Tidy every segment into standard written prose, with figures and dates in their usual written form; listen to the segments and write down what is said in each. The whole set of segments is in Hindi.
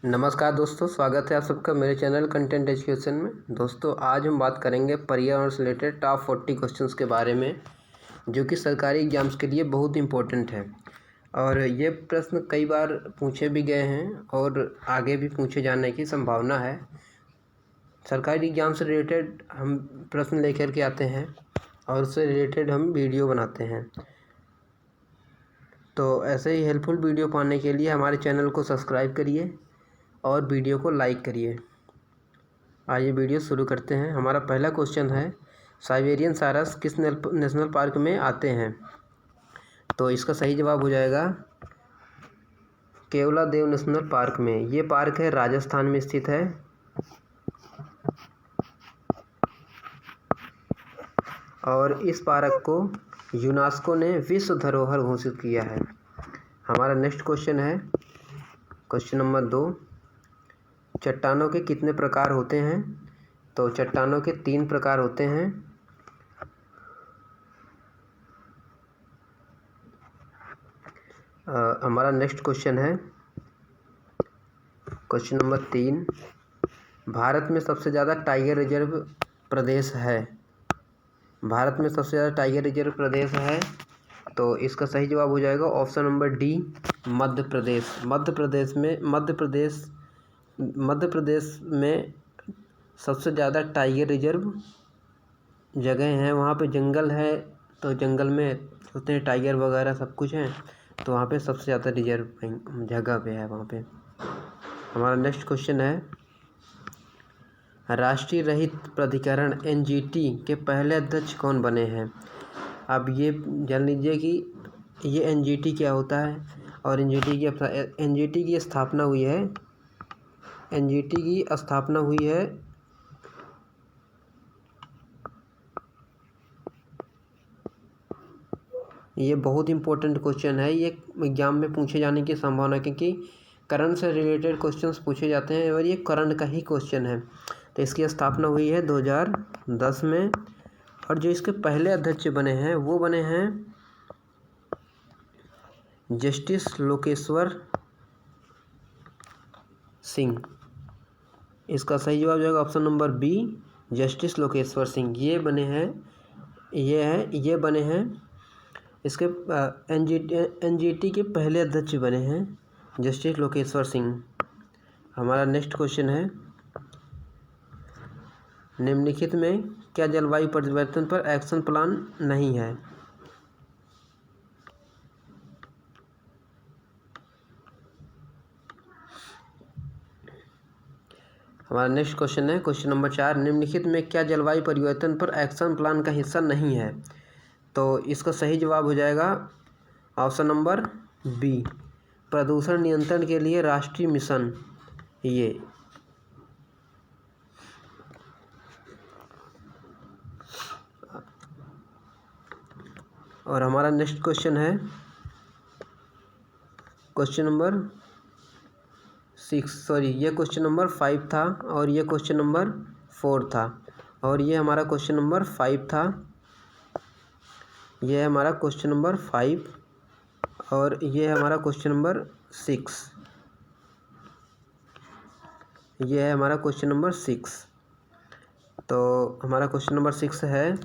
नमस्कार दोस्तों, स्वागत है आप सबका मेरे चैनल कंटेंट एजुकेशन में। दोस्तों आज हम बात करेंगे पर्यावरण से रिलेटेड टॉप 40 क्वेश्चंस के बारे में, जो कि सरकारी एग्जाम्स के लिए बहुत इंपॉर्टेंट है। और ये प्रश्न कई बार पूछे भी गए हैं और आगे भी पूछे जाने की संभावना है। सरकारी एग्जाम से रिलेटेड हम प्रश्न लेकर के आते हैं और उससे रिलेटेड हम वीडियो बनाते हैं। तो ऐसे ही हेल्पफुल वीडियो पाने के लिए हमारे चैनल को सब्सक्राइब करिए और वीडियो को लाइक करिए। आइए वीडियो शुरू करते हैं। हमारा पहला क्वेश्चन है, साइबेरियन सारस किस नेशनल पार्क में आते हैं? तो इसका सही जवाब हो जाएगा केवलादेव नेशनल पार्क में। ये पार्क है राजस्थान में स्थित है। और इस पार्क को यूनेस्को ने विश्व धरोहर घोषित किया है। हमारा नेक्स्ट क्वेश्चन है, क्वेश्चन नंबर 2, चट्टानों के कितने प्रकार होते हैं? तो चट्टानों के 3 प्रकार होते हैं। हमारा नेक्स्ट क्वेश्चन है, क्वेश्चन नंबर 3, भारत में सबसे ज़्यादा टाइगर रिजर्व प्रदेश है। भारत में सबसे ज़्यादा टाइगर रिजर्व प्रदेश है, तो इसका सही जवाब हो जाएगा option number D, Madhya Pradesh. Madhya Pradesh में सबसे ज़्यादा टाइगर रिजर्व जगह हैं। वहाँ पे जंगल है, तो जंगल में होते हैं टाइगर वगैरह सब कुछ है, तो वहाँ पे सबसे ज़्यादा रिजर्व जगह पे है वहाँ पे। हमारा नेक्स्ट क्वेश्चन है, राष्ट्रीय रहित प्राधिकरण एनजीटी के पहले अध्यक्ष कौन बने हैं? अब ये जान लीजिए कि ये एनजीटी क्या होता है और एनजीटी की स्थापना हुई है। एनजीटी की स्थापना हुई है ये बहुत इंपॉर्टेंट क्वेश्चन है। ये एग्जाम में पूछे जाने की संभावना, क्योंकि करंट से रिलेटेड क्वेश्चंस पूछे जाते हैं और ये करंट का ही क्वेश्चन है। तो इसकी स्थापना हुई है 2010 में, और जो इसके पहले अध्यक्ष बने हैं वो बने हैं जस्टिस लोकेश्वर सिंह। इसका सही जवाब जाएगा option number B, justice Lokeshwar Singh. ये बने हैं इसके एनजीटी के पहले अध्यक्ष बने हैं जस्टिस लोकेश्वर सिंह। हमारा नेक्स्ट क्वेश्चन है, निम्नलिखित में क्या जलवायु परिवर्तन पर एक्शन प्लान नहीं है? हमारा नेक्स्ट क्वेश्चन है, क्वेश्चन नंबर 4, निम्नलिखित में क्या जलवायु परिवर्तन पर एक्शन प्लान का हिस्सा नहीं है? तो इसका सही जवाब हो जाएगा ऑप्शन नंबर बी, प्रदूषण नियंत्रण के लिए राष्ट्रीय मिशन। ये और हमारा नेक्स्ट क्वेश्चन है, क्वेश्चन नंबर 6, ये क्वेश्चन नंबर 5 था और ये क्वेश्चन नंबर 4 था, और ये हमारा क्वेश्चन नंबर 5 था। ये है हमारा क्वेश्चन नंबर 5 और ये है हमारा क्वेश्चन नंबर 6। ये है हमारा क्वेश्चन नंबर 6। तो हमारा क्वेश्चन नंबर 6 है,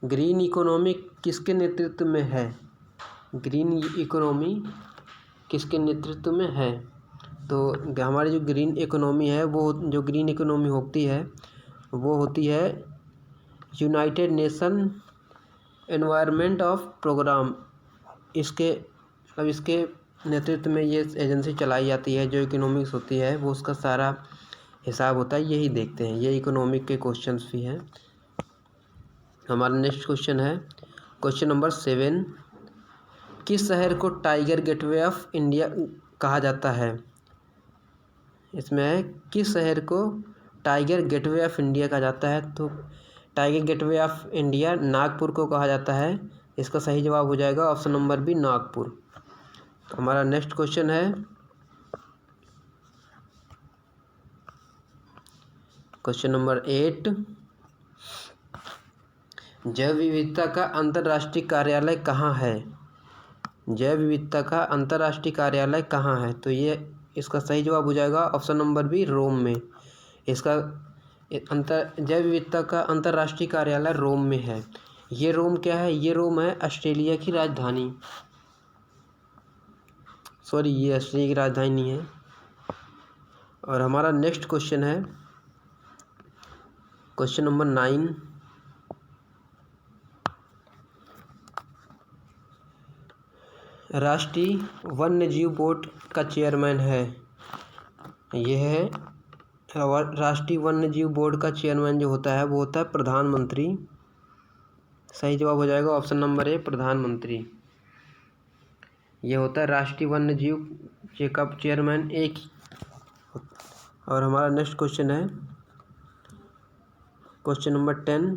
ग्रीन इकोनॉमी किसके नेतृत्व में है? ग्रीन इकोनॉमी किसके नेतृत्व में है? तो हमारी जो ग्रीन इकोनॉमी है, वो जो ग्रीन इकोनॉमी होती है वो होती है United Nation environment of programme. इसके नेतृत्व में ये एजेंसी चलाई जाती है। जो इकोनॉमिक्स होती है वो उसका सारा हिसाब होता है, यही देखते हैं। ये इकोनॉमिक के क्वेश्चंस भी हैं। हमारा नेक्स्ट क्वेश्चन है, क्वेश्चन नंबर 7, किस शहर को टाइगर गेटवे ऑफ इंडिया कहा जाता है? इसमें है किस शहर को टाइगर गेटवे ऑफ इंडिया कहा जाता है? तो tiger gateway of India Nagpur को कहा जाता है। इसका सही जवाब हो जाएगा ऑप्शन नंबर बी, नागपुर। तो हमारा नेक्स्ट क्वेश्चन है, क्वेश्चन नंबर 8, जैव विविधता का अंतर्राष्ट्रीय कार्यालय कहाँ है? जैव विविधता का अंतर्राष्ट्रीय कार्यालय कहाँ है? तो ये इसका सही जवाब हो जाएगा ऑप्शन नंबर बी, रोम में। इसका जैव विविधता का अंतर्राष्ट्रीय कार्यालय रोम में है। ये रोम क्या है? ये रोम है ऑस्ट्रेलिया की राजधानी। सॉरी, ये ऑस्ट्रेलिया की राजधानी नहीं है। और हमारा नेक्स्ट क्वेश्चन है क्वेश्चन नंबर 9। राष्ट्रीय वन्यजीव बोर्ड का चेयरमैन है, यह है राष्ट्रीय वन्यजीव बोर्ड का चेयरमैन जो होता है वो होता है प्रधानमंत्री। सही जवाब हो जाएगा ऑप्शन नंबर ए, प्रधानमंत्री। ये होता है राष्ट्रीय वन्यजीव का चेयरमैन एक। और हमारा नेक्स्ट क्वेश्चन है क्वेश्चन नंबर 10।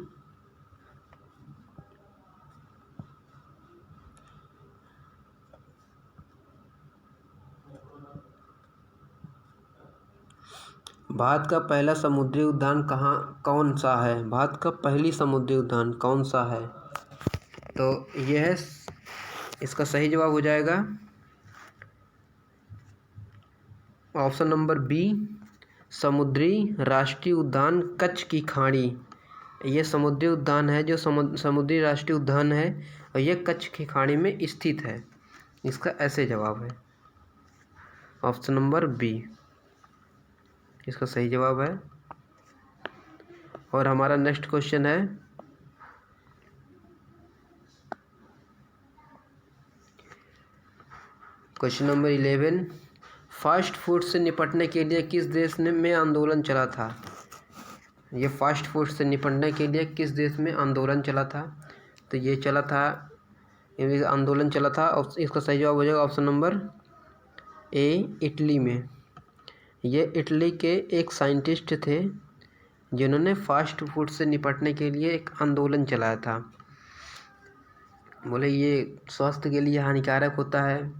भारत का पहला समुद्री उद्यान कौन सा है? भारत का पहली समुद्री उद्यान कौन सा है? तो यह है, इसका सही जवाब हो जाएगा ऑप्शन नंबर बी, समुद्री राष्ट्रीय उद्यान कच्छ की खाड़ी। ये समुद्री उद्यान है जो समुद्री राष्ट्रीय उद्यान है और यह कच्छ की खाड़ी में स्थित है। इसका ऐसे जवाब है ऑप्शन नंबर बी, इसका सही जवाब है। और हमारा नेक्स्ट क्वेश्चन है क्वेश्चन नंबर 11। फास्ट फूड से निपटने के लिए किस देश में आंदोलन चला था? ये फास्ट फूड से निपटने के लिए किस देश में आंदोलन चला था? तो ये चला था, ये आंदोलन चला था और इसका सही जवाब हो जाएगा ऑप्शन नंबर ए, इटली में। ये इटली के एक साइंटिस्ट थे जिन्होंने फास्ट फूड से निपटने के लिए एक आंदोलन चलाया था। बोले ये स्वास्थ्य के लिए हानिकारक होता है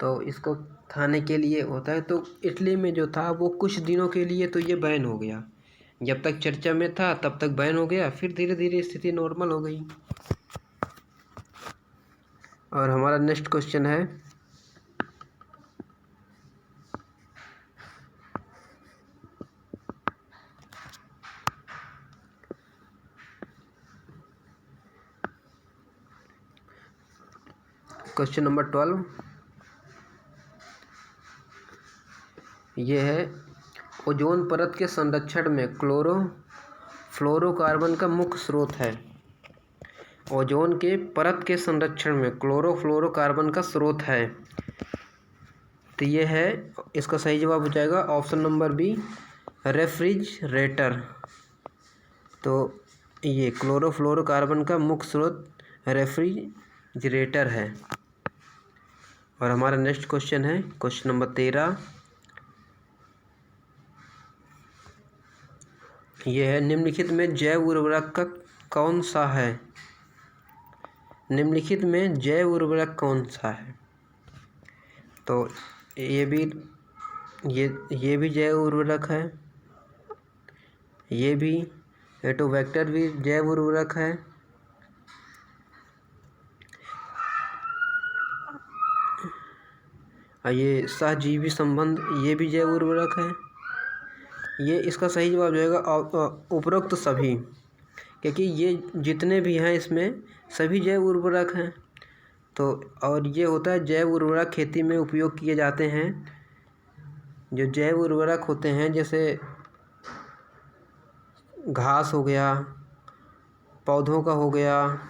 तो इसको खाने के लिए होता है। तो इटली में जो था वो कुछ दिनों के लिए तो ये बैन हो गया। जब तक चर्चा में था तब तक बैन हो गया, फिर धीरे धीरे स्थिति नॉर्मल हो गई। और हमारा नेक्स्ट क्वेश्चन है क्वेश्चन नंबर 12। यह है ओजोन परत के संरक्षण में क्लोरोफ्लोरोकार्बन का मुख्य स्रोत है। ओजोन के परत के संरक्षण में क्लोरोफ्लोरोकार्बन का स्रोत है। तो ये है, इसका सही जवाब हो जाएगा ऑप्शन नंबर बी, रेफ्रिजरेटर। तो ये क्लोरोफ्लोरोकार्बन का मुख्य स्रोत रेफ्रिजरेटर है। और हमारा नेक्स्ट क्वेश्चन है क्वेश्चन नंबर 13। यह है निम्नलिखित में जैव उर्वरक कौन सा है? निम्नलिखित में जैव उर्वरक कौन सा है? तो ये भी जैव उर्वरक है, ये भी एटोबैक्टर भी जैव उर्वरक है, ये सहजीवी संबंध ये भी जैव उर्वरक है। ये इसका सही जवाब जाएगा उपरोक्त सभी, क्योंकि ये जितने भी हैं इसमें सभी जैव उर्वरक हैं। तो और ये होता है जैव उर्वरक खेती में उपयोग किए जाते हैं। जो जैव उर्वरक होते हैं जैसे घास हो गया, पौधों का हो गया,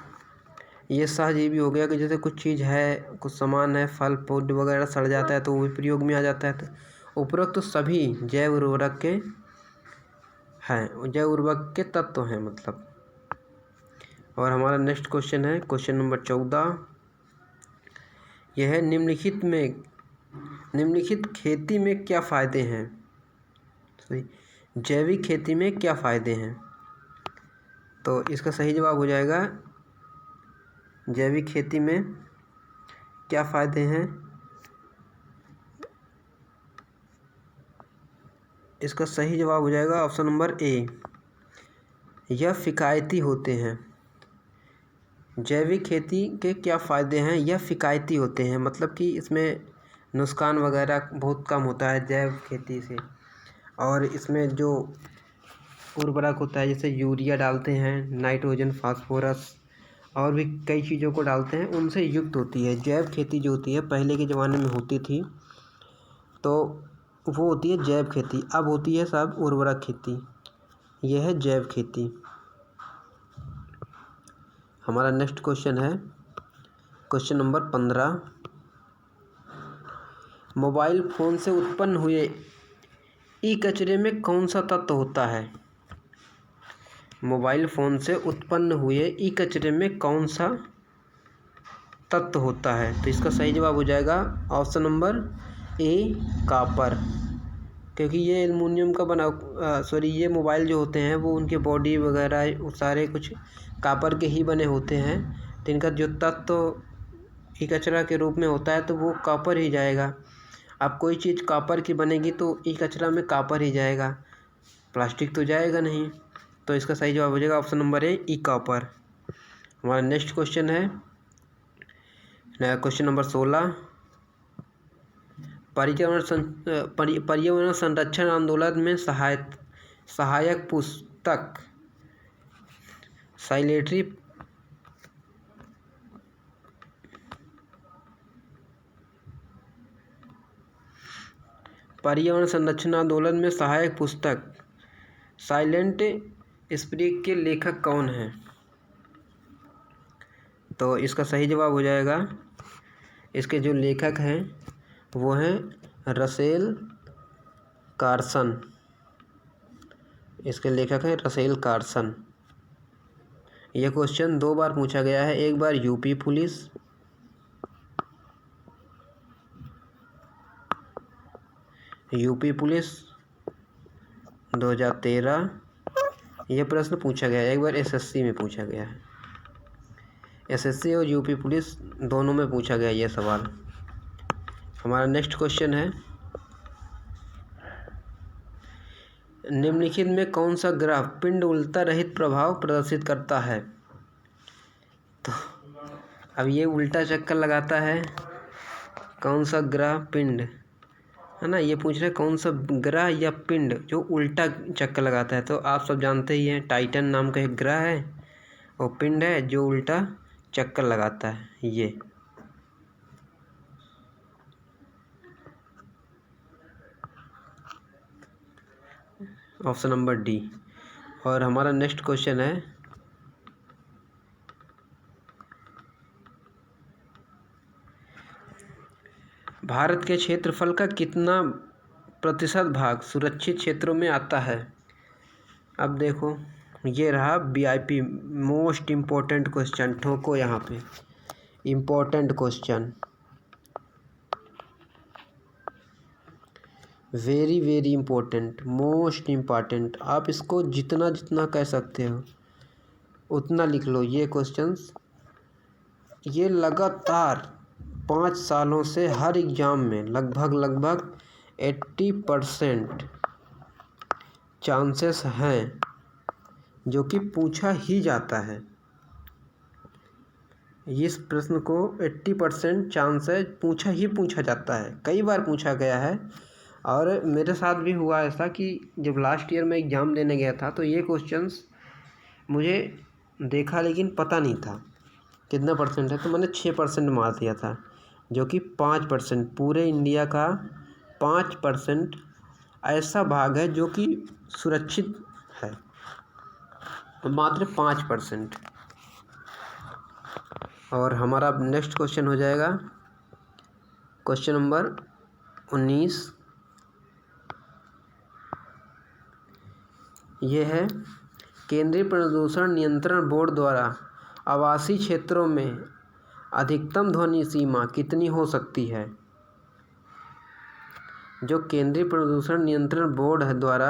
ये सहजीवी हो गया कि जैसे कुछ चीज़ है, कुछ सामान है, फल फूल वगैरह सड़ जाता है तो वो भी प्रयोग में आ जाता है। तो उपरोक्त तो सभी जैव उर्वरक के हैं, जैव उर्वरक के तत्व हैं मतलब। और हमारा नेक्स्ट क्वेश्चन है क्वेश्चन नंबर 14। यह है निम्नलिखित खेती में क्या फ़ायदे हैं? जैविक खेती में क्या फ़ायदे हैं? तो इसका सही जवाब हो जाएगा जैविक खेती में क्या फ़ायदे हैं? इसका सही जवाब हो जाएगा ऑप्शन नंबर ए, यह किफ़ायती होते हैं। जैविक खेती के क्या फ़ायदे हैं? यह किफ़ायती होते हैं, मतलब कि इसमें नुकसान वगैरह बहुत कम होता है जैव खेती से। और इसमें जो उर्वरक होता है जैसे यूरिया डालते हैं, नाइट्रोजन, फास्फोरस और भी कई चीज़ों को डालते हैं, उनसे युक्त होती है। जैव खेती जो होती है पहले के ज़माने में होती थी तो वो होती है जैव खेती। अब होती है साहब उर्वरक खेती, यह है जैव खेती। हमारा नेक्स्ट क्वेश्चन है क्वेश्चन नंबर 15। मोबाइल फ़ोन से उत्पन्न हुए ई कचरे में कौन सा तत्व होता है? मोबाइल फ़ोन से उत्पन्न हुए ई कचरे में कौन सा तत्व होता है? तो इसका सही जवाब हो जाएगा ऑप्शन नंबर ए, कापर। क्योंकि ये एल्युमिनियम का बना ये मोबाइल जो होते हैं वो उनके बॉडी वगैरह सारे कुछ कापर के ही बने होते हैं, तो इनका जो तत्व ई कचरा के रूप में होता है तो वो कापर ही जाएगा। अब कोई चीज़ कापर की बनेगी तो ई कचरा में कापर ही जाएगा, प्लास्टिक तो जाएगा नहीं। तो इसका सही जवाब हो जाएगा option number A, E copper. हमारा नेक्स्ट क्वेश्चन है क्वेश्चन नंबर 16। पर्यावरण संरक्षण आंदोलन में सहायक पुस्तक साइलेटरी पर्यावरण संरक्षण आंदोलन में सहायक पुस्तक साइलेंट स्प्रिंग के लेखक कौन हैं? तो इसका सही जवाब हो जाएगा, इसके जो लेखक हैं वो हैं रसेल कार्सन। इसके लेखक हैं रसेल कार्सन। यह क्वेश्चन 2 बार पूछा गया है, एक बार यूपी पुलिस यूपी पुलिस 2013 यह प्रश्न पूछा गया है, एक बार एसएससी में पूछा गया है। एसएससी और यूपी पुलिस दोनों में पूछा गया यह सवाल। हमारा नेक्स्ट क्वेश्चन है निम्नलिखित में कौन सा ग्रह पिंड उल्टा रहित प्रभाव प्रदर्शित करता है? तो अब ये उल्टा चक्कर लगाता है, कौन सा ग्रह पिंड है ना, ये पूछ रहे कौन सा ग्रह या पिंड जो उल्टा चक्कर लगाता है। तो आप सब जानते ही हैं टाइटन नाम का एक ग्रह है और पिंड है जो उल्टा चक्कर लगाता है, ये। Option number D. और हमारा नेक्स्ट क्वेश्चन है भारत के क्षेत्रफल का कितना प्रतिशत भाग सुरक्षित क्षेत्रों में आता है? अब देखो ये रहा वीआईपी मोस्ट इम्पोर्टेंट क्वेश्चन, ठोको यहाँ पे important question, very very important, most important. आप इसको जितना जितना कह सकते हो उतना लिख लो। ये क्वेश्चंस ये लगातार 5 सालों से हर एग्ज़ाम में लगभग 80% चांसेस हैं जो कि पूछा ही जाता है। इस प्रश्न को 80% चांस है पूछा जाता है, कई बार पूछा गया है। और मेरे साथ भी हुआ ऐसा कि जब लास्ट ईयर में एग्ज़ाम देने गया था तो ये क्वेश्चंस मुझे देखा लेकिन पता नहीं था कितना परसेंट है, तो मैंने 6% मार दिया था, जो कि 5% पूरे इंडिया का 5% ऐसा भाग है जो कि सुरक्षित है, मात्र 5%। और हमारा नेक्स्ट क्वेश्चन हो जाएगा क्वेश्चन नंबर 19। ये है केंद्रीय प्रदूषण नियंत्रण बोर्ड द्वारा आवासीय क्षेत्रों में अधिकतम ध्वनि सीमा कितनी हो सकती है? जो केंद्रीय प्रदूषण नियंत्रण बोर्ड है द्वारा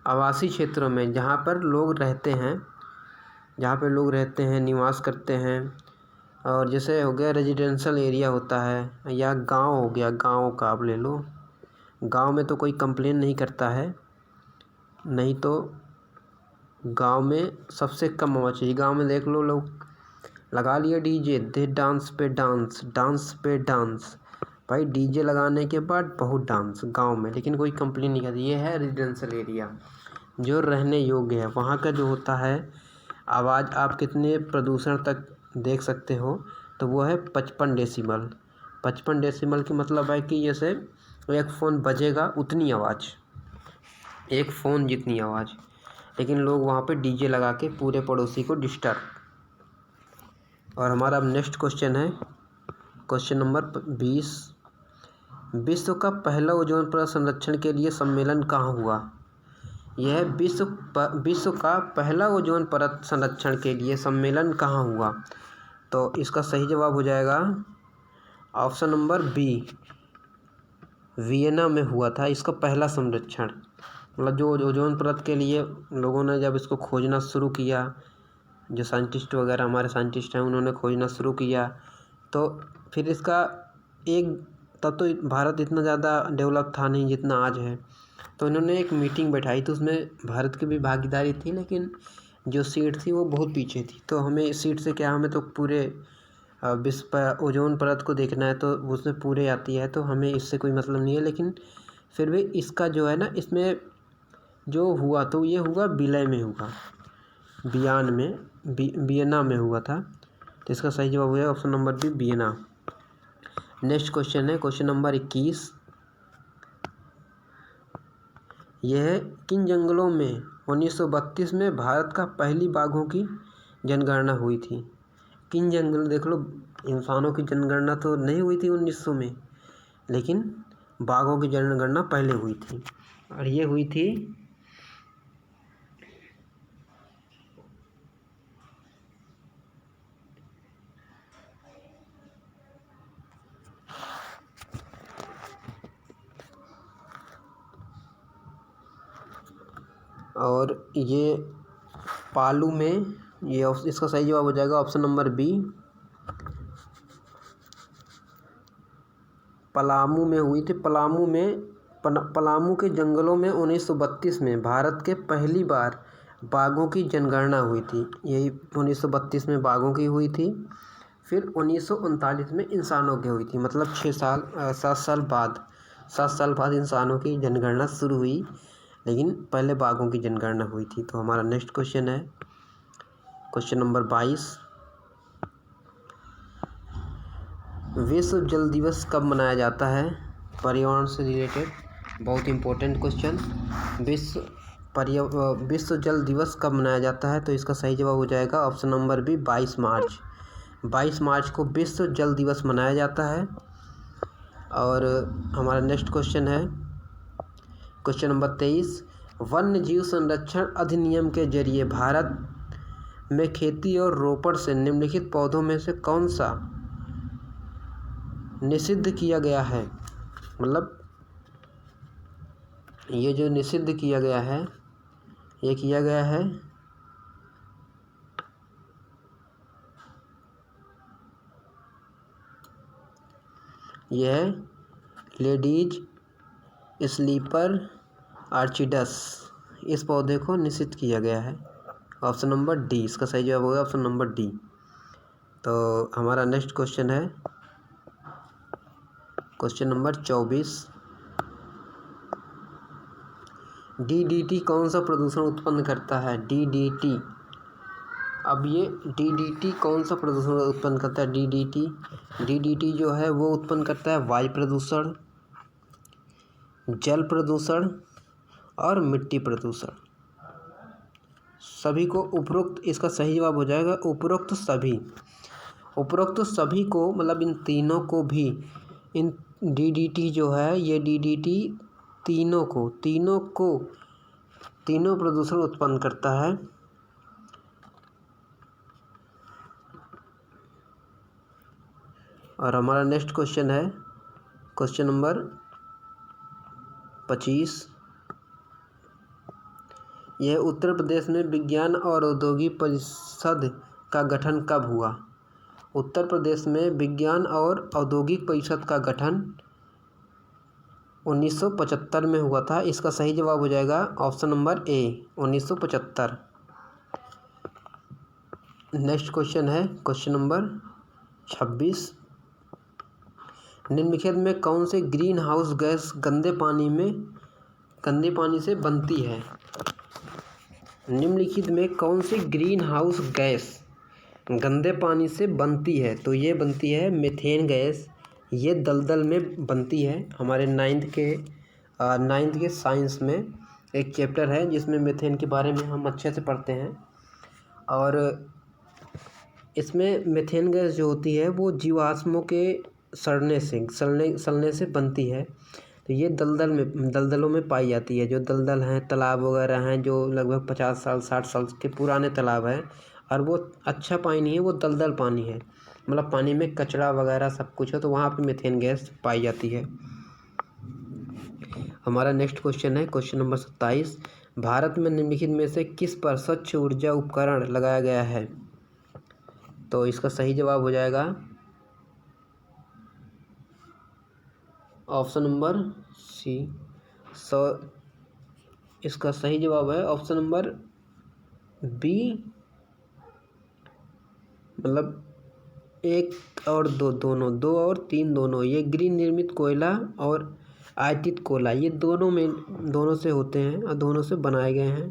आवासीय क्षेत्रों में जहाँ पर लोग रहते हैं निवास करते हैं, और जैसे हो गया रेजिडेंशियल एरिया होता है या गांव हो गया, गांव का आप ले लो, गांव में तो कोई कंप्लेन नहीं करता है, नहीं तो गांव में सबसे कम होना चाहिए। गांव में देख लो लोग लगा लिया डीजे, दे डांस पे डांस, भाई डीजे लगाने के बाद बहुत डांस गांव में, लेकिन कोई कंप्लेन नहीं करती। ये है रेजिडेंशियल एरिया जो रहने योग्य है। वहाँ का जो होता है आवाज़ आप कितने प्रदूषण तक देख सकते हो, तो वो है 55 डेसिबल। 55 डेसिबल की मतलब है कि जैसे एक फ़ोन बजेगा उतनी आवाज़, एक फ़ोन जितनी आवाज़, लेकिन लोग वहाँ पे डीजे लगा के पूरे पड़ोसी को डिस्टर्ब। और हमारा अब नेक्स्ट क्वेश्चन है क्वेश्चन नंबर 20। विश्व का पहला ओजोन परत संरक्षण के लिए सम्मेलन कहाँ हुआ? यह विश्व का पहला ओजोन परत संरक्षण के लिए सम्मेलन कहाँ हुआ? तो इसका सही जवाब हो जाएगा ऑप्शन नंबर बी, वियना में हुआ था इसका पहला संरक्षण। मतलब जो ओजोन परत के लिए लोगों ने जब इसको खोजना शुरू किया, जो साइंटिस्ट वगैरह हमारे साइंटिस्ट हैं उन्होंने खोजना शुरू किया, तो फिर इसका तब तो भारत इतना ज़्यादा डेवलप था नहीं जितना आज है। तो इन्होंने एक मीटिंग बैठाई, तो उसमें भारत की भी भागीदारी थी, लेकिन जो सीट थी वो बहुत पीछे थी। तो हमें इस सीट से क्या, हमें तो पूरे विश्व पर ओजोन परत को देखना है, तो उसमें पूरे आती है, तो हमें इससे कोई मतलब नहीं है। लेकिन फिर भी इसका जो है ना, इसमें जो हुआ तो ये हुआ विलय में हुआ, वियना में हुआ था। तो इसका सही जवाब हुआ option number B, Vienna. Next question है क्वेश्चन नंबर 21। यह किन जंगलों में 1932 में भारत का पहली बाघों की जनगणना हुई थी? किन जंगल, देख लो, इंसानों की जनगणना तो नहीं हुई थी 1900 में, लेकिन बाघों की जनगणना पहले हुई थी, और ये हुई थी और ये पालू में, ये इसका सही जवाब हो जाएगा ऑप्शन नंबर बी, पलामू में हुई थी। पलामू के जंगलों में 1932 में भारत के पहली बार बाघों की जनगणना हुई थी। यही 1932 में बाघों की हुई थी, फिर 1939 में इंसानों की हुई थी। मतलब 7 साल बाद इंसानों की जनगणना शुरू हुई, लेकिन पहले बाघों की जनगणना हुई थी। तो हमारा नेक्स्ट क्वेश्चन है क्वेश्चन नंबर 22। विश्व जल दिवस कब मनाया जाता है? पर्यावरण से रिलेटेड बहुत इंपॉर्टेंट क्वेश्चन। विश्व जल दिवस कब मनाया जाता है? तो इसका सही जवाब हो जाएगा ऑप्शन नंबर बी, 22 मार्च। 22 मार्च को विश्व जल दिवस मनाया जाता है। और हमारा नेक्स्ट क्वेश्चन है क्वेश्चन नंबर 23। वन्य जीव संरक्षण अधिनियम के जरिए भारत में खेती और रोपण से निम्नलिखित पौधों में से कौन सा निषिद्ध किया गया है? मतलब ये जो निषिद्ध किया गया है, ये किया गया है यह लेडीज स्लीपर आर्चिडस, इस पौधे को निषिद्ध किया गया है। ऑप्शन नंबर डी, इसका सही जवाब होगा ऑप्शन नंबर डी। तो हमारा नेक्स्ट क्वेश्चन है क्वेश्चन नंबर 24। डीडीटी कौन सा प्रदूषण उत्पन्न करता है? डीडीटी, अब ये डीडीटी कौन सा प्रदूषण उत्पन्न करता है? डीडीटी जो है वो उत्पन्न करता है वायु प्रदूषण, जल प्रदूषण और मिट्टी प्रदूषण। सभी को उपरोक्त, इसका सही जवाब हो जाएगा उपरोक्त सभी को, मतलब इन तीनों को भी, इन डीडीटी जो है, ये डीडीटी तीनों प्रदूषण उत्पन्न करता है। और हमारा नेक्स्ट क्वेश्चन है क्वेश्चन नंबर 25। यह उत्तर प्रदेश में विज्ञान और औद्योगिक परिषद का गठन कब हुआ? उत्तर प्रदेश में विज्ञान और औद्योगिक परिषद का गठन 1975 में हुआ था। इसका सही जवाब हो जाएगा option number A, 1975। Next question है क्वेश्चन नंबर 26। निम्नलिखित में कौन से ग्रीन हाउस गैस गंदे पानी से बनती है? निम्नलिखित में कौन सी ग्रीन हाउस गैस गंदे पानी से बनती है? तो ये बनती है मीथेन गैस। ये दलदल में बनती है। हमारे नाइन्थ के साइंस में एक चैप्टर है जिसमें मीथेन के बारे में हम अच्छे से पढ़ते हैं। और इसमें मीथेन गैस जो होती है वो जीवाश्मों के सड़ने से बनती है। तो ये दलदलों में पाई जाती है। जो दलदल हैं, तालाब वगैरह हैं, जो लगभग 50 साल 60 साल के पुराने तालाब हैं, और वो अच्छा पानी नहीं है, वो दलदल पानी है, मतलब पानी में कचरा वगैरह सब कुछ है, तो वहाँ पे मीथेन गैस पाई जाती है। हमारा नेक्स्ट क्वेश्चन है क्वेश्चन नंबर 27। भारत में निम्नलिखित में से किस पर स्वच्छ ऊर्जा उपकरण लगाया गया है? तो इसका सही जवाब हो जाएगा ऑप्शन नंबर सी। इसका सही जवाब है ऑप्शन नंबर बी, मतलब 1 और 2 दोनों, 2 और 3 दोनों। ये ग्रीन निर्मित कोयला और आयतित कोयला, ये दोनों से होते हैं और दोनों से बनाए गए हैं।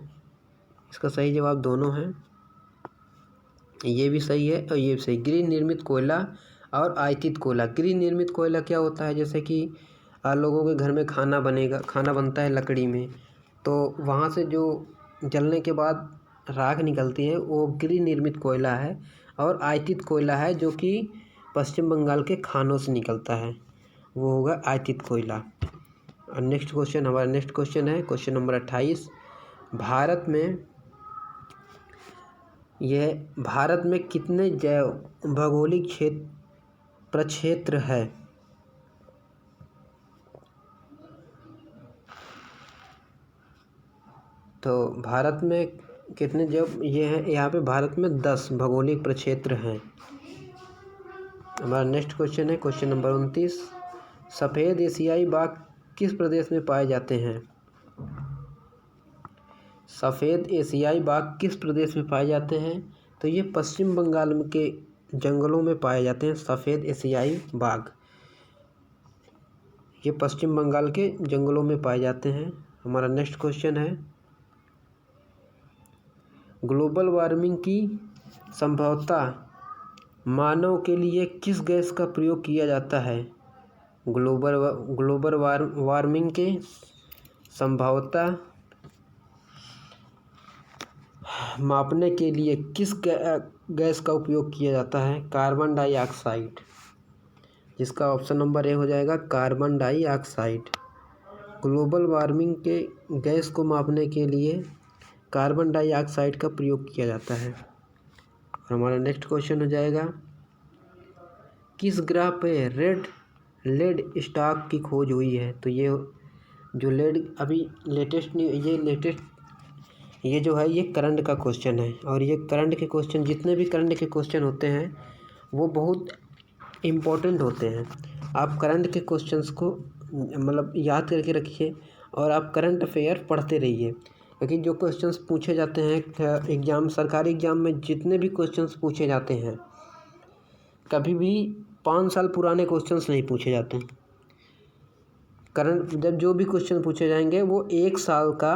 इसका सही जवाब दोनों है। ये भी सही है और ये भी सही। ग्रीन निर्मित कोयला और आयतित कोयला। ग्रीन निर्मित कोयला क्या होता है? जैसे कि लोगों के घर में खाना बनता है लकड़ी में, तो वहाँ से जो जलने के बाद राख निकलती है वो ग्रीन निर्मित कोयला है। और आयतित कोयला है जो कि पश्चिम बंगाल के खानों से निकलता है, वो होगा आयतित कोयला। और हमारा नेक्स्ट क्वेश्चन है क्वेश्चन नंबर 28। भारत में कितने जैव भौगोलिक प्रक्षेत्र है? तो भारत में कितने जैव ये हैं? यहाँ पे भारत में 10 भौगोलिक प्रक्षेत्र हैं। हमारा नेक्स्ट क्वेश्चन है क्वेश्चन नंबर 29। सफ़ेद एशियाई बाघ किस प्रदेश में पाए जाते हैं? सफ़ेद एशियाई बाघ किस प्रदेश में पाए जाते हैं? तो ये पश्चिम बंगाल के जंगलों में पाए जाते हैं। सफ़ेद एशियाई बाघ ये पश्चिम बंगाल के जंगलों में पाए जाते हैं। हमारा नेक्स्ट क्वेश्चन है ग्लोबल वार्मिंग की संभाव्यता मानव के लिए किस गैस का प्रयोग किया जाता है? ग्लोबल वार्मिंग के संभाव्यता मापने के लिए किस गैस का उपयोग किया जाता है? कार्बन डाइऑक्साइड, जिसका ऑप्शन नंबर ए हो जाएगा कार्बन डाइऑक्साइड। ग्लोबल वार्मिंग के गैस को मापने के लिए कार्बन डाइऑक्साइड का प्रयोग किया जाता है। और हमारा नेक्स्ट क्वेश्चन हो जाएगा किस ग्रह पे लेड स्टॉक की खोज हुई है? तो ये जो लेड अभी ये जो है ये करंट का क्वेश्चन है। और ये करंट के क्वेश्चन, जितने भी करंट के क्वेश्चन होते हैं वो बहुत इम्पोर्टेंट होते हैं। आप करंट के क्वेश्चंस को मतलब याद करके रखिए और आप करंट अफेयर पढ़ते रहिए, क्योंकि जो क्वेश्चंस पूछे जाते हैं सरकारी एग्ज़ाम में, जितने भी क्वेश्चंस पूछे जाते हैं कभी भी 5 साल पुराने क्वेश्चंस नहीं पूछे जाते हैं। जब जो भी क्वेश्चन पूछे जाएंगे वो 1 साल का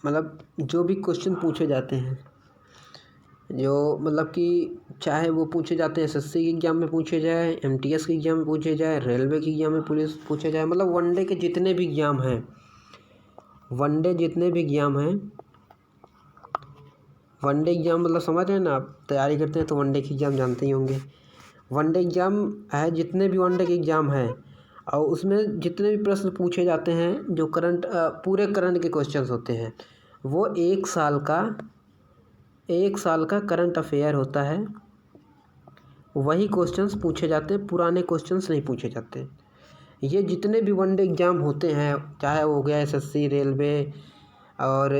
मतलब जो भी क्वेश्चन पूछे जाते हैं, जो मतलब कि चाहे वो पूछे जाते हैं एसएससी के एग्ज़ाम में पूछे जाए, एमटीएस के एग्ज़ाम में पूछे जाए, रेलवे के एग्ज़ाम में पूछे जाए, मतलब वनडे के जितने भी एग्ज़ाम हैं, वनडे एग्ज़ाम मतलब समझ रहे हैं ना आप, तैयारी करते हैं तो वनडे के एग्ज़ाम जानते ही होंगे। वनडे एग्ज़ाम है, जितने भी वनडे के एग्ज़ाम हैं और उसमें जितने भी प्रश्न पूछे जाते हैं जो पूरे करंट के क्वेश्चंस होते हैं, वो 1 साल का करंट अफेयर होता है। वही क्वेश्चंस पूछे जाते हैं, पुराने क्वेश्चंस नहीं पूछे जाते। ये जितने भी वनडे एग्ज़ाम होते हैं, चाहे वो हो गया एसएससी, रेलवे और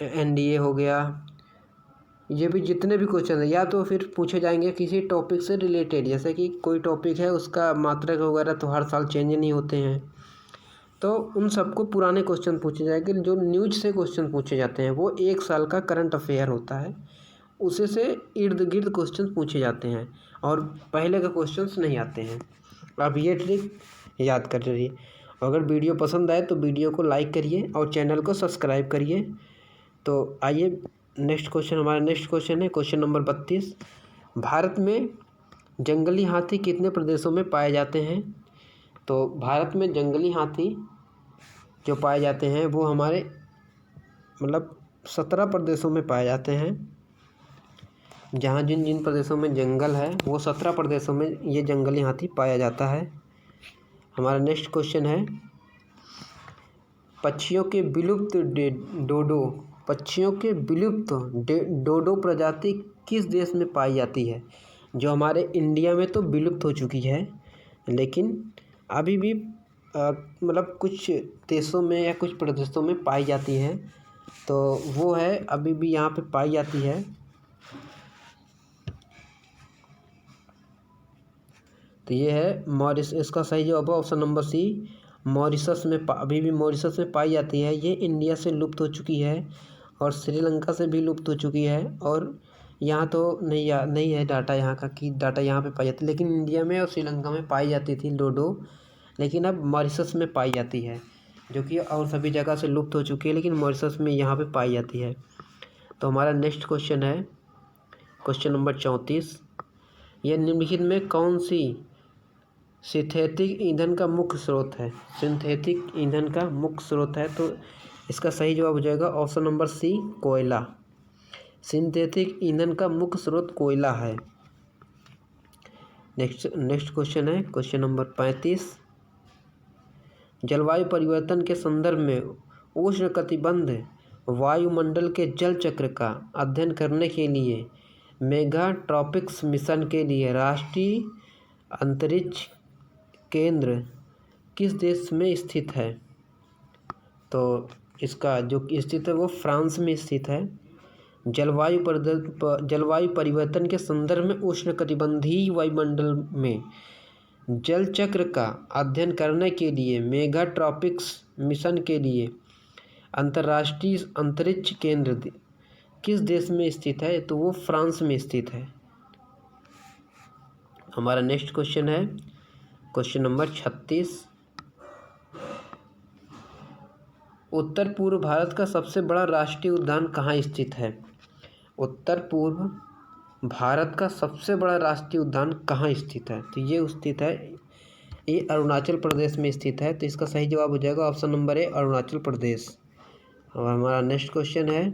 एनडीए हो गया, ये भी जितने भी क्वेश्चन हैं या तो फिर पूछे जाएंगे किसी टॉपिक से रिलेटेड, जैसे कि कोई टॉपिक है उसका मात्रक वगैरह तो हर साल चेंज नहीं होते हैं, तो उन सबको पुराने क्वेश्चन पूछे जाएंगे। जो न्यूज से क्वेश्चन पूछे जाते हैं वो 1 साल का करंट अफेयर होता है, उसी से इर्द गिर्द क्वेश्चन पूछे जाते हैं और पहले के क्वेश्चंस नहीं आते हैं। आप ये ट्रिक याद कर लीजिए। अगर वीडियो पसंद आए तो वीडियो को लाइक करिए और चैनल को सब्सक्राइब करिए। तो आइए नेक्स्ट क्वेश्चन, हमारा नेक्स्ट क्वेश्चन है क्वेश्चन नंबर 32। भारत में जंगली हाथी कितने प्रदेशों में पाए जाते हैं? तो भारत में जंगली हाथी जो पाए जाते हैं वो हमारे 17 प्रदेशों में पाए जाते हैं। जहाँ जिन जिन प्रदेशों में जंगल है वो 17 प्रदेशों में ये जंगली हाथी पाया जाता है। हमारा नेक्स्ट क्वेश्चन है पक्षियों के विलुप्त डोडो प्रजाति किस देश में पाई जाती है? जो हमारे इंडिया में तो विलुप्त हो चुकी है, लेकिन अभी भी कुछ देशों में या कुछ प्रदेशों में पाई जाती है। तो वो है अभी भी यहाँ पे पाई जाती है। तो ये है मॉरिस, इसका सही जवाब है ऑप्शन नंबर सी, मॉरिशस में अभी भी मॉरिशस में पाई जाती है। ये इंडिया से लुप्त हो चुकी है और श्रीलंका से भी लुप्त हो चुकी है। और यहाँ तो नहीं है डाटा यहाँ का कि डाटा यहाँ पे पाई जाती है, लेकिन इंडिया में और श्रीलंका में पाई जाती थी डोडो, लेकिन अब मॉरिशस में पाई जाती है, जो कि और सभी जगह से लुप्त हो चुकी है, लेकिन मॉरिशस में यहाँ पे पाई जाती है। तो हमारा नेक्स्ट क्वेश्चन है क्वेश्चन नंबर 34। यह निम्नलिखित में कौन सी सिंथेटिक ईंधन का मुख्य स्रोत है? सिंथेटिक ईंधन का मुख्य स्रोत है, तो इसका सही जवाब हो जाएगा ऑप्शन नंबर सी, कोयला। सिंथेटिक ईंधन का मुख्य स्रोत कोयला है। नेक्स्ट क्वेश्चन है क्वेश्चन नंबर 35। जलवायु परिवर्तन के संदर्भ में उष्णकटिबंध वायुमंडल के जल चक्र का अध्ययन करने के लिए मेगा ट्रॉपिक्स मिशन के लिए राष्ट्रीय अंतरिक्ष केंद्र किस देश में स्थित है? तो इसका जो स्थित है वो फ्रांस में स्थित है। जलवायु परिवर्तन के संदर्भ में उष्णकटिबंधीय वायुमंडल में जल चक्र का अध्ययन करने के लिए मेगा ट्रॉपिक्स मिशन के लिए अंतर्राष्ट्रीय अंतरिक्ष केंद्र किस देश में स्थित है? तो वो फ्रांस में स्थित है। हमारा नेक्स्ट क्वेश्चन है क्वेश्चन नंबर 36। उत्तर पूर्व भारत का सबसे बड़ा राष्ट्रीय उद्यान कहाँ स्थित है? उत्तर पूर्व भारत का सबसे बड़ा राष्ट्रीय उद्यान कहाँ स्थित है? तो ये स्थित है, ये अरुणाचल प्रदेश में स्थित है। तो इसका सही जवाब हो जाएगा option number A, Arunachal Pradesh. और हमारा नेक्स्ट क्वेश्चन है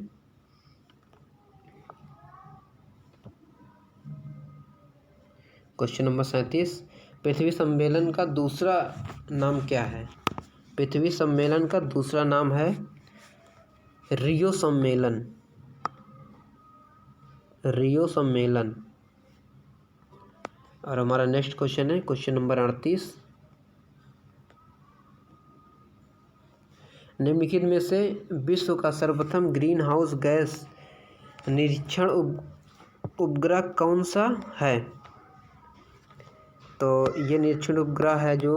क्वेश्चन नंबर 37। पृथ्वी सम्मेलन का दूसरा नाम क्या है? पृथ्वी सम्मेलन का दूसरा नाम है रियो सम्मेलन। रियो सम्मेलन। और हमारा नेक्स्ट क्वेश्चन है क्वेश्चन नंबर 38। निम्नलिखित में से विश्व का सर्वप्रथम ग्रीन हाउस गैस निरीक्षण उपग्रह कौन सा है? तो ये निरीक्षण उपग्रह है जो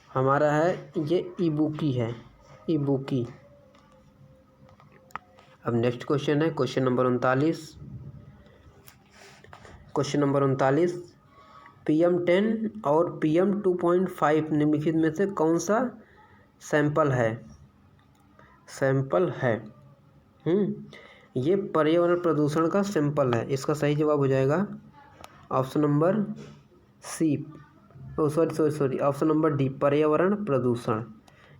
हमारा है, ये इबुकी है, इबुकी। अब नेक्स्ट क्वेश्चन है question number 39। Question number 39। PM10 और PM2.5 निम्नलिखित में से कौन सा सैंपल है? ये पर्यावरण प्रदूषण का सैंपल है। इसका सही जवाब हो जाएगा option number C, sorry option number D, पर्यावरण प्रदूषण।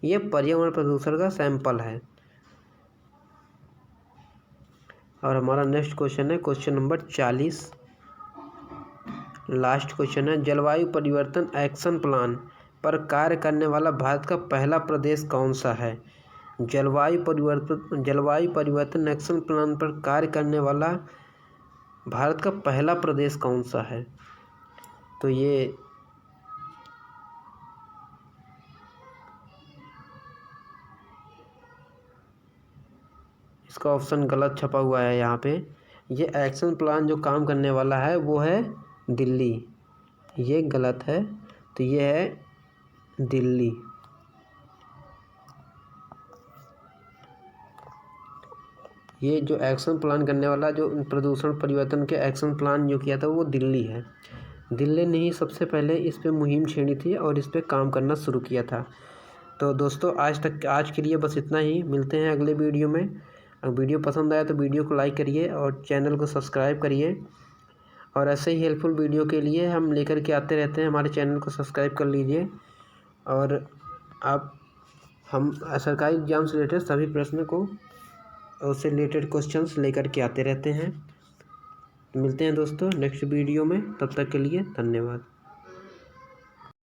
ये पर्यावरण प्रदूषण का सैंपल है। और हमारा नेक्स्ट क्वेश्चन है क्वेश्चन नंबर 40। लास्ट क्वेश्चन है जलवायु परिवर्तन एक्शन प्लान पर कार्य करने वाला भारत का पहला प्रदेश कौन सा है? जलवायु परिवर्तन एक्शन प्लान पर कार्य करने वाला भारत का पहला प्रदेश कौन सा है? तो ये इसका ऑप्शन गलत छपा हुआ है यहाँ पे। ये एक्शन प्लान जो काम करने वाला है वो है दिल्ली, ये गलत है। तो ये है दिल्ली। ये जो एक्शन प्लान करने वाला, जो प्रदूषण परिवर्तन के एक्शन प्लान जो किया था वो दिल्ली है। दिल्ली ने ही सबसे पहले इस पे मुहिम छेड़ी थी और इस पे काम करना शुरू किया था। तो दोस्तों आज के लिए बस इतना ही। मिलते हैं अगले वीडियो में। अगर वीडियो पसंद आया तो वीडियो को लाइक करिए और चैनल को सब्सक्राइब करिए। और ऐसे ही हेल्पफुल वीडियो के लिए हम लेकर के आते रहते हैं। हमारे चैनल को सब्सक्राइब कर लीजिए। और हम सरकारी एग्जाम से रिलेटेड सभी प्रश्न को, उससे रिलेटेड क्वेश्चंस लेकर के आते रहते हैं। मिलते हैं दोस्तों नेक्स्ट वीडियो में। तब तक के लिए धन्यवाद।